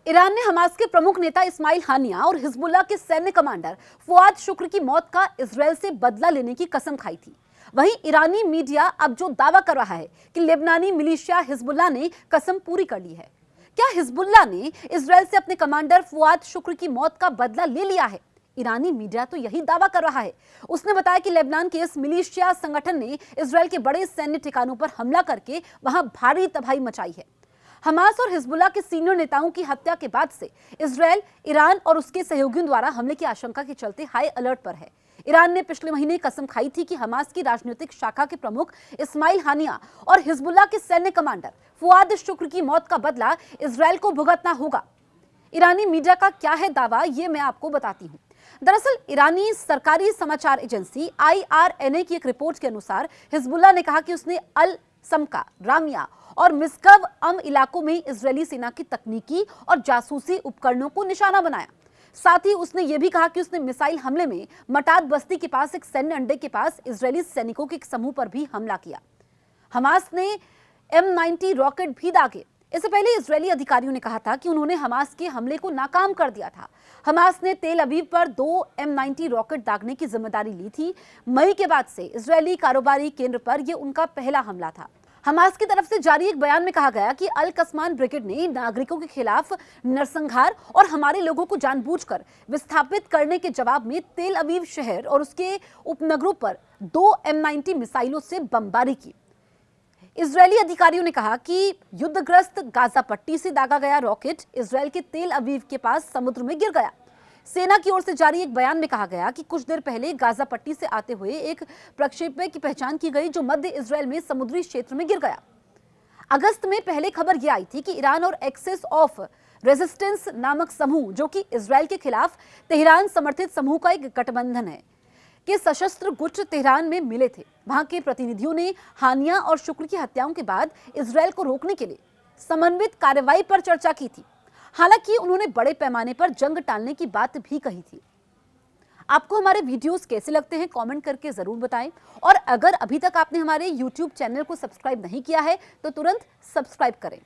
Iran ने Hamas के प्रमुख नेता इस्माइल हानिया और हिजबुल्लाह के सैन्य कमांडर फुआद शुक्र की मौत का इजरायल से बदला लेने की कसम खाई थी। वहीं ईरानी मीडिया अब जो दावा कर रहा है कि लेबनानी मिलिशिया हिजबुल्लाह ने कसम पूरी कर ली है। क्या हिजबुल्लाह ने इजरायल से अपने कमांडर फुआद शुक्र की मौत का बदला ले लिया है? ईरानी मीडिया तो यही दावा कर रहा है। उसने बताया कि लेबनान के इस मिलिशिया संगठन ने इजरायल के बड़े सैन्य ठिकानों पर हमला करके वहां भारी तबाही मचाई है। हमास और हिजबुल्लाह के सीनियर नेताओं की हत्या के बाद से इजरायल ईरान और उसके सहयोगियों द्वारा हमले की आशंका के चलते हाई अलर्ट पर है। ईरान ने पिछले महीने कसम खाई थी कि हमास की राजनीतिक शाखा के प्रमुख इस्माइल हानिया और हिजबुल्लाह के सैन्य कमांडर फुआद शुक्र की मौत का बदला इजरायल को भुगतना होगा। ईरानी मीडिया का क्या है दावा, ये मैं आपको बताती हूँ। दरअसल ईरानी सरकारी समाचार एजेंसी IRNA की एक रिपोर्ट के अनुसार हिजबुल्लाह ने कहा कि उसने अल समका, रामिया और मिस्कव इलाकों में इजरायली सेना की तकनीकी और जासूसी उपकरणों को निशाना बनाया। साथ ही उसने ये भी कहा कि उसने मिसाइल हमले में मटाद बस्ती के पास एक सैन्य अड्डे के पास इजरायली सैनिकों के एक समूह पर भी हमला किया। हमास ने M90 रॉकेट भी दागे। इससे पहले इजरायली अधिकारियों ने कहा था कि उन्होंने हमास के हमले को नाकाम कर दिया था। हमास ने तेल अवीव पर 2 M90 रॉकेट दागने की जिम्मेदारी ली थी। मई के बाद से इजरायली कारोबारी केंद्र पर यह उनका पहला हमला था। हमास की तरफ से जारी एक बयान में कहा गया कि अल कस्मान ब्रिगेड ने नागरिकों के खिलाफ नरसंहार और हमारे लोगों को जानबूझकर विस्थापित करने के जवाब में तेल अवीव शहर और उसके उपनगरों पर 2 M90 मिसाइलों से बमबारी की। इजरायली अधिकारियों ने कहा कि युद्धग्रस्त गाजा पट्टी से दागा गया रॉकेट इजरायल के तेल अवीव के पास समुद्र में गिर गया। सेना की ओर से जारी एक बयान में कहा गया कि कुछ देर पहले गाजा पट्टी से आते हुए एक प्रक्षेपक की पहचान की गई जो मध्य इजरायल में समुद्री क्षेत्र में गिर गया। अगस्त में पहले खबर यह आई थी कि ईरान और एक्सेस ऑफ रेजिस्टेंस नामक समूह, जो कि इजरायल के खिलाफ तेहरान समर्थित समूह का एक गठबंधन है, के सशस्त्र गुट तेहरान में मिले थे। वहां के प्रतिनिधियों ने हानिया और शुक्र की हत्याओं के बाद इजरायल को रोकने के लिए समन्वित कार्रवाई पर चर्चा की थी। हालांकि उन्होंने बड़े पैमाने पर जंग टालने की बात भी कही थी। आपको हमारे वीडियोस कैसे लगते हैं कमेंट करके जरूर बताएं, और अगर अभी तक आपने हमारे YouTube चैनल को सब्सक्राइब नहीं किया है तो तुरंत सब्सक्राइब करें।